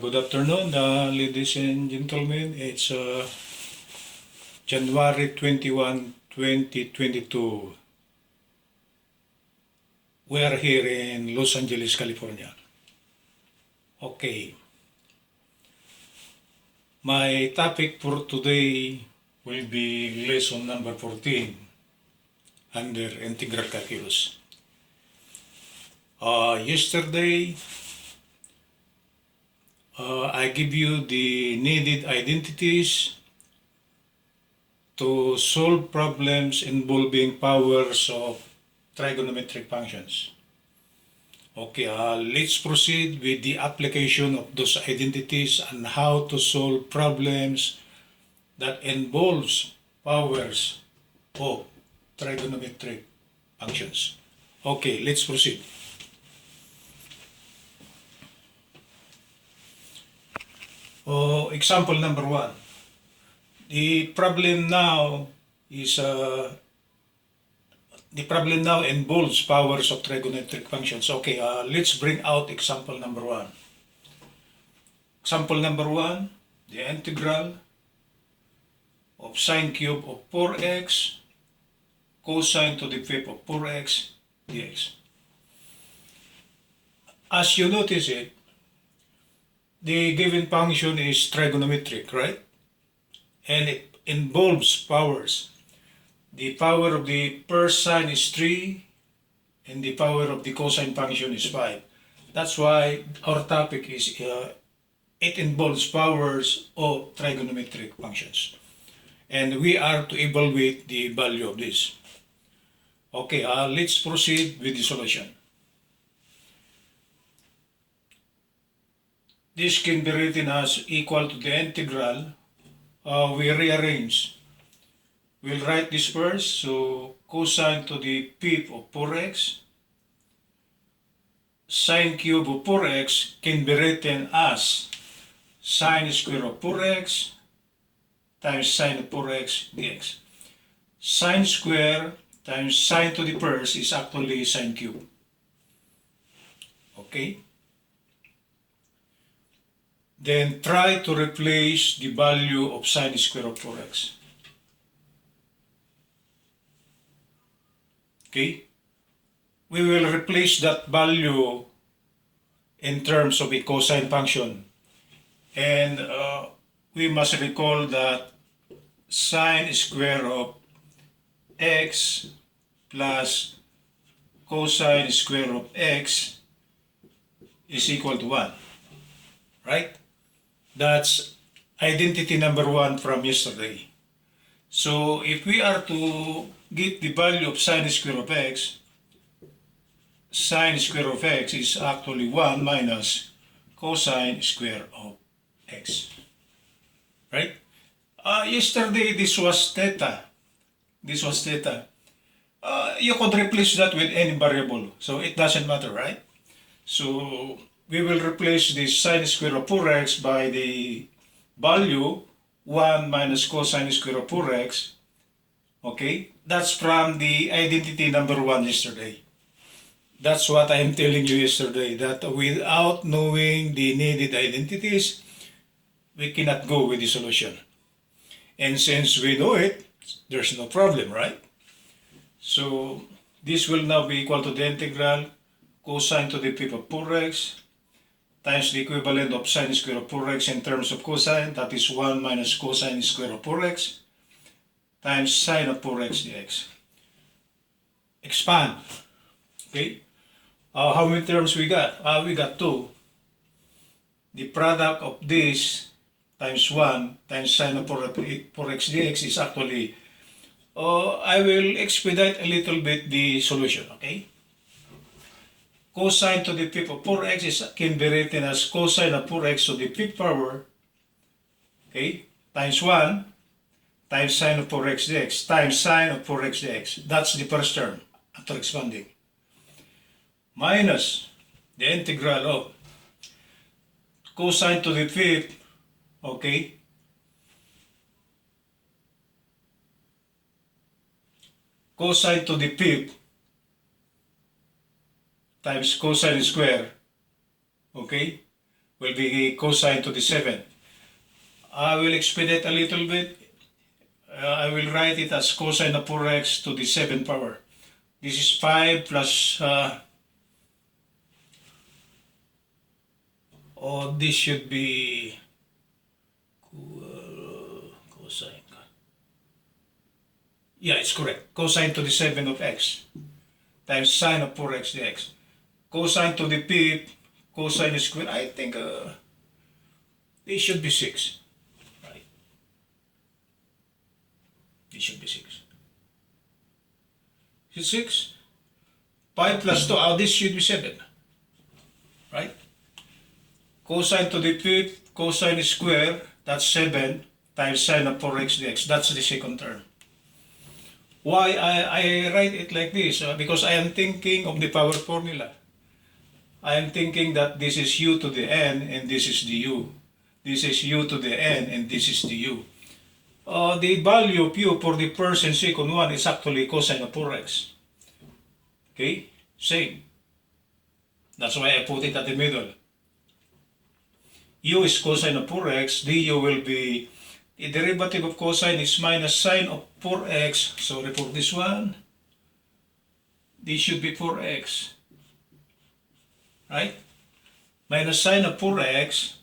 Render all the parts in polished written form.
Good afternoon, ladies and gentlemen. It's January 21, 2022. We are here in Los Angeles, California. Okay. My topic for today will be lesson number 14 under integral calculus. Yesterday, I give you the needed identities to solve problems involving powers of trigonometric functions. Okay, let's proceed with the application of those identities and how to solve problems that involves powers of trigonometric functions. Okay, let's proceed. Example number 1. The problem now involves powers of trigonometric functions. Okay, let's bring out example number 1. Example number 1, the integral of sine cube of 4x cosine to the fifth of 4x dx. As you notice it, the given function is trigonometric, right? And it involves powers. The power of the first sine is 3 and the power of the cosine function is 5. That's why our topic is it involves powers of trigonometric functions. And we are to evaluate the value of this. Okay, let's proceed with the solution. This can be written as equal to the integral. We rearrange. We'll write this first. So cosine to the fifth of 4x. Sine cube of 4x can be written as sine square of 4x times sine of 4x dx. Sine square times sine to the first is actually sine cube. Okay? Then try to replace the value of sine square of 4x. Okay? We will replace that value in terms of a cosine function. And we must recall that sine square of x plus cosine square of x is equal to 1. Right? That's identity number 1 from yesterday. So if we are to get the value of sine square of x, sine square of x is actually 1 minus cosine square of x. Right? Yesterday this was theta. This was theta. You could replace that with any variable, so it doesn't matter, right? So we will replace the sine square of 4x by the value 1 minus cosine square of 4x. Okay, that's from the identity number 1 yesterday. That's what I am telling you yesterday, that without knowing the needed identities, we cannot go with the solution. And since we know it, there's no problem, right? So this will now be equal to the integral cosine to the fifth of 4x times the equivalent of sine square of 4x in terms of cosine, that is 1 minus cosine square of 4x times sine of 4x dx. Expand. Okay? How many terms we got? We got 2. The product of this times 1 times sine of 4x dx is actually, I will expedite a little bit the solution, okay? Cosine to the fifth of 4x can be written as cosine of 4x to the fifth power, okay, times 1 times sine of 4x dx times sine of 4x dx. That's the first term after expanding. Minus the integral of cosine to the fifth, okay, cosine to the fifth times cosine square, okay, will be cosine to the seventh. I will expedite a little bit. I will write it as cosine of 4x to the 7th power. This is 5 plus, this should be cosine. Yeah, it's correct. Cosine to the 7 of x times sine of 4x dx. Cosine to the fifth, cosine square. I think it should be 6. Right? It should be 6. Is it 6? 5 plus 2. This should be 7. Right? Cosine to the fifth, cosine square, that's 7 times sine of 4x dx. That's the second term. Why I write it like this? Because I am thinking of the power formula. I am thinking that this is u to the n and this is the u. This is u to the n and this is the u. The value of u for the first and second one is actually cosine of 4x. Okay? Same. That's why I put it at the middle. U is cosine of 4x, du will be, the derivative of cosine is minus sine of 4x. Sorry for this one. This should be 4x. Right? Minus sine of 4x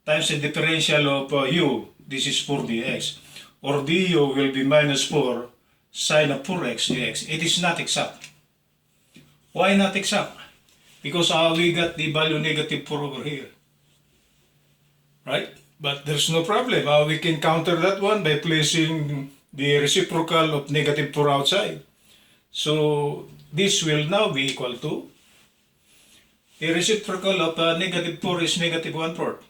times the differential of u. This is 4 dx. Or du will be minus 4 sine of 4x dx. It is not exact. Why not exact? Because we got the value negative 4 over here. Right? But there's no problem. We can counter that one by placing the reciprocal of negative 4 outside. So this will now be equal to, the reciprocal of negative 4 is negative 1/4.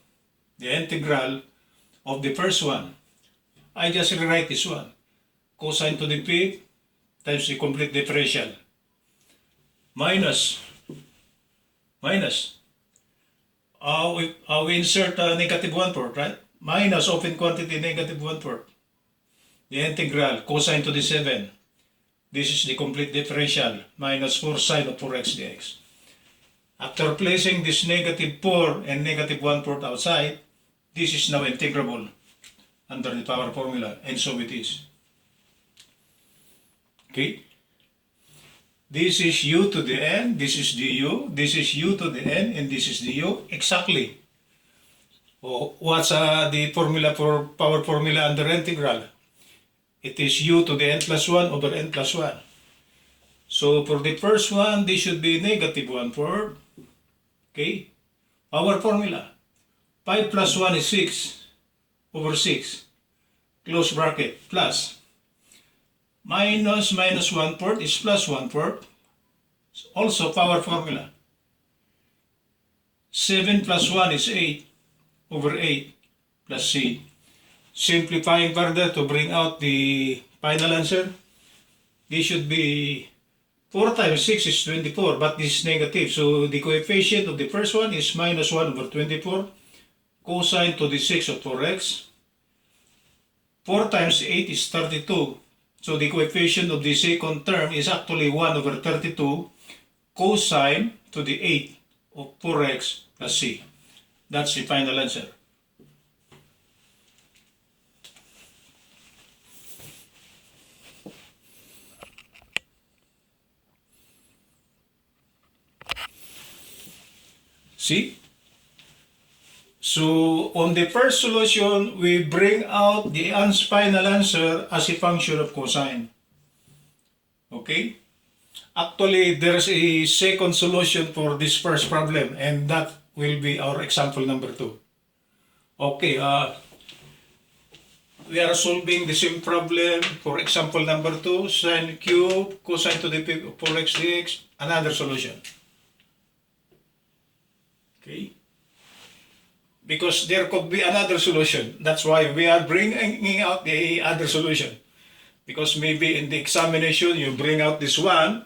The integral of the first one. I just rewrite this one. Cosine to the fifth times the complete differential. Minus. We insert negative 1/4, right? Minus open quantity negative 1/4. The integral, cosine to the 7. This is the complete differential, minus 4 sine of 4x dx. After placing this negative 4 and negative 1/4 outside, this is now integrable under the power formula, and so it is. Okay? This is u to the n, this is du, this is u to the n, and this is du, exactly. What's the formula for power formula under integral? It is u to the n plus 1 over n plus 1. So for the first one, this should be negative 1/4. Okay? Power formula. 5 plus 1 is 6 over 6. Close bracket. Plus. Minus 1/4 is plus 1/4. Also power formula. 7 plus 1 is 8 over 8 plus c. Simplifying further to bring out the final answer, this should be 4 times 6 is 24, but this is negative. So the coefficient of the first one is minus 1 over 24, cosine to the 6 of 4x. 4 times 8 is 32. So the coefficient of the second term is actually 1 over 32, cosine to the 8 of 4x plus c. That's the final answer. See? So on the first solution, we bring out the final answer as a function of cosine. Okay? Actually, there's a second solution for this first problem, and that will be our example number 2. Okay, we are solving the same problem for example number 2, sine cube, cosine to the 4x dx, another solution. Okay? Because there could be another solution. That's why we are bringing out the other solution. Because maybe in the examination you bring out this one,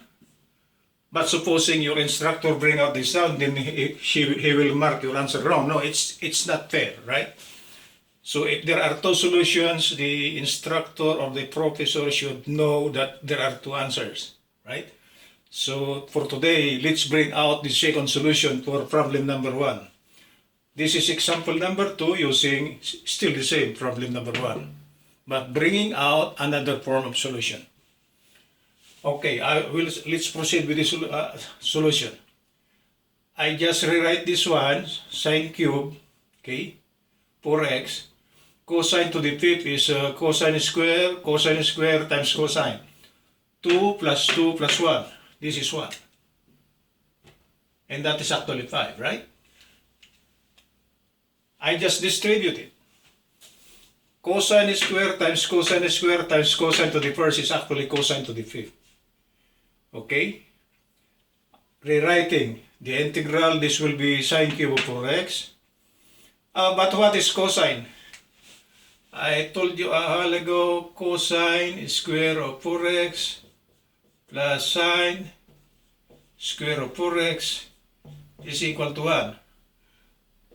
but supposing your instructor bring out this one, then he will mark your answer wrong. No, it's not fair, right? So if there are two solutions, the instructor or the professor should know that there are two answers, right? So for today, let's bring out the second solution for problem number 1. This is example number 2 using still the same problem number 1, but bringing out another form of solution. Okay, let's proceed with the solution. I just rewrite this one, sine cube, okay, 4x. Cosine to the fifth is cosine square times cosine. 2 plus 2 plus 1. This is 1. And that is actually 5, right? I just distribute it. Cosine square times cosine to the first is actually cosine to the fifth. Okay? Rewriting the integral, this will be sine cube of 4x. But what is cosine? I told you a while ago, cosine square of 4x plus sine square of 4x is equal to 1.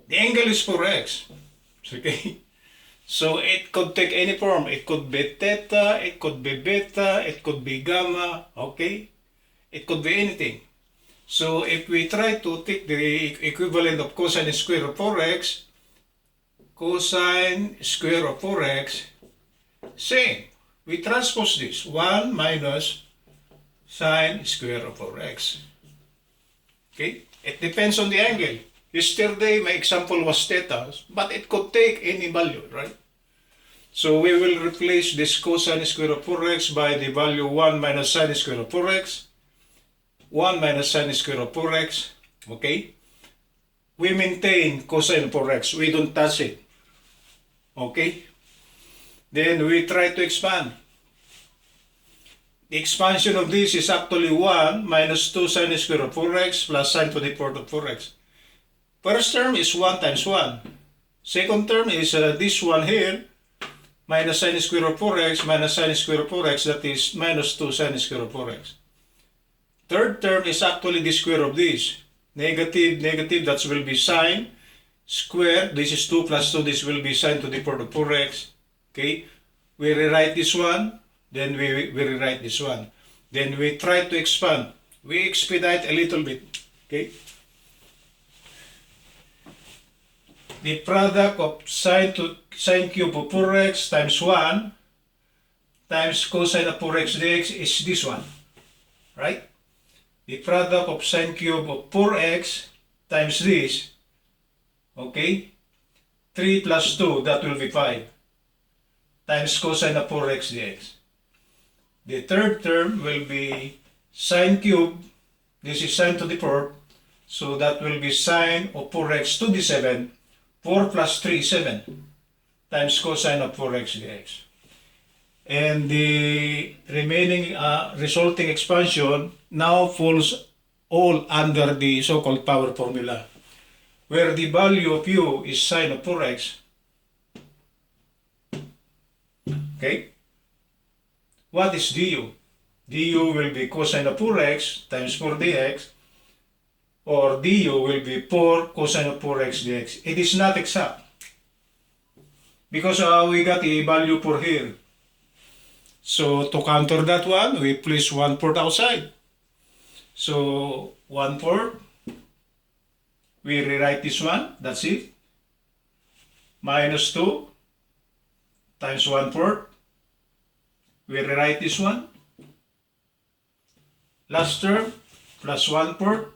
The angle is 4x. Okay? So it could take any form. It could be theta, it could be beta, it could be gamma, okay? It could be anything. So if we try to take the equivalent of cosine square of 4x, cosine square of 4x, same. We transpose this. 1 minus sine square of 4x. Okay? It depends on the angle. Yesterday, my example was theta, but it could take any value, right? So we will replace this cosine square of 4x by the value 1 minus sine square of 4x. 1 minus sine square of 4x, okay? We maintain cosine of 4x. We don't touch it. Okay? Then we try to expand. The expansion of this is actually 1 minus 2 sine square of 4x plus sine to the fourth of 4x. First term is 1 times 1. Second term is this one here, minus sine square of 4x minus sine square of 4x, that is minus 2 sine square of 4x. Third term is actually the square of this. Negative, that will be sine square. This is 2 plus 2, this will be sine to the fourth of 4x. Okay? We rewrite this one, then we rewrite this one. Then we try to expand. We expedite a little bit. Okay? The product of sine cube of 4x times 1 times cosine of 4x dx is this one, right? The product of sine cube of 4x times this, okay? 3 plus 2, that will be 5, times cosine of 4x dx. The third term will be sine cube, this is sine to the fourth, so that will be sine of 4x to the 7, 4 plus 3 is 7, times cosine of 4x dx. And the remaining resulting expansion now falls all under the so-called power formula, where the value of u is sine of 4x. Okay? What is du? Du will be cosine of 4x times 4 dx, or du will be 4 cosine of 4x dx. It is not exact, because we got a value for here. So to counter that one, we place 1/4 outside. So 1/4, we rewrite this one, that's it. Minus 2 times 1/4. We rewrite this one. Last term, plus 1/4.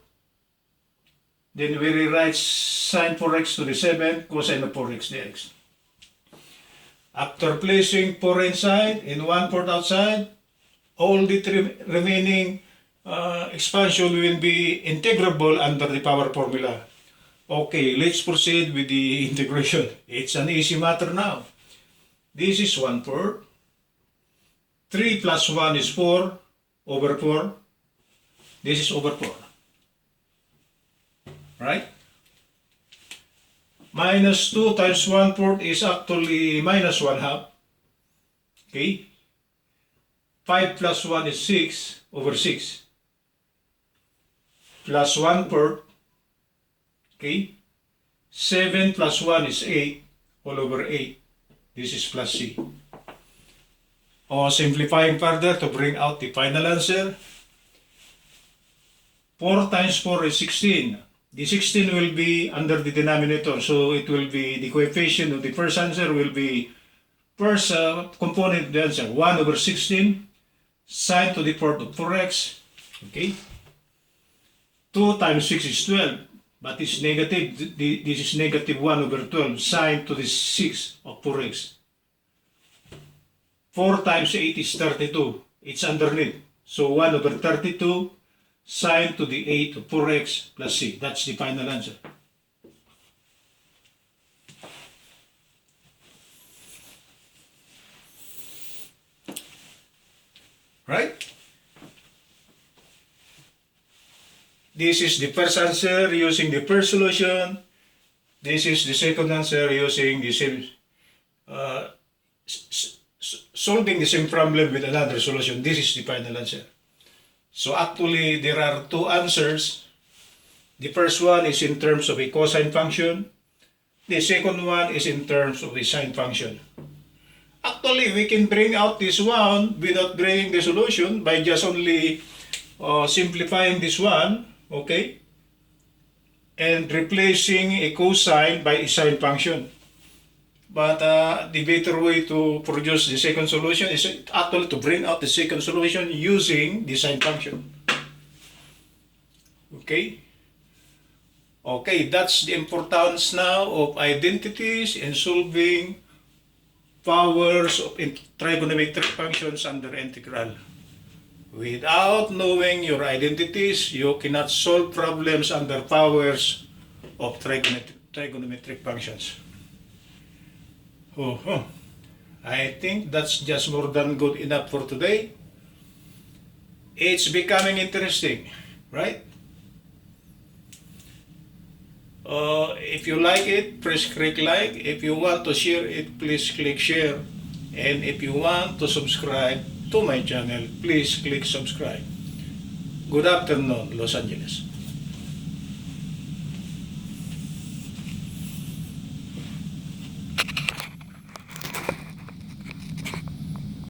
Then we rewrite sine 4x to the 7, cosine of 4x dx. After placing 4 inside and 1/4 outside, all the remaining expansion will be integrable under the power formula. Okay, let's proceed with the integration. It's an easy matter now. This is 1/4. 3 plus 1 is 4 over 4. This is over 4. Right? Minus 2 times 1/4 is actually minus 1/2. Okay? 5 plus 1 is 6 over 6. Plus 1/4. Okay? 7 plus 1 is 8 all over 8. This is plus C. Or simplifying further to bring out the final answer. 4 times 4 is 16. The 16 will be under the denominator, so it will be the coefficient of the first answer will be first component of the answer 1 over 16 sine to the fourth of 4x. Okay. 2 times 6 is 12, but it's negative. This is negative 1 over 12 sine to the 6 of 4x. 4 times 8 is 32. It's underneath. So 1 over 32 sine to the 8 of 4x plus c. That's the final answer. Right? This is the first answer using the first solution. This is the second answer using the same, solving the same problem with another solution. This is the final answer. So actually, there are two answers. The first one is in terms of a cosine function. The second one is in terms of a sine function. Actually, we can bring out this one without bringing the solution by just only simplifying this one, okay, and replacing a cosine by a sine function. But the better way to produce the second solution is actually to bring out the second solution using the sine function. Okay? Okay, that's the importance now of identities in solving powers of trigonometric functions under integral. Without knowing your identities, you cannot solve problems under powers of trigonometric functions. I think that's just more than good enough for today. It's becoming interesting, right? If you like it, please click like. If you want to share it, please click share. And if you want to subscribe to my channel, please click subscribe. Good afternoon, Los Angeles.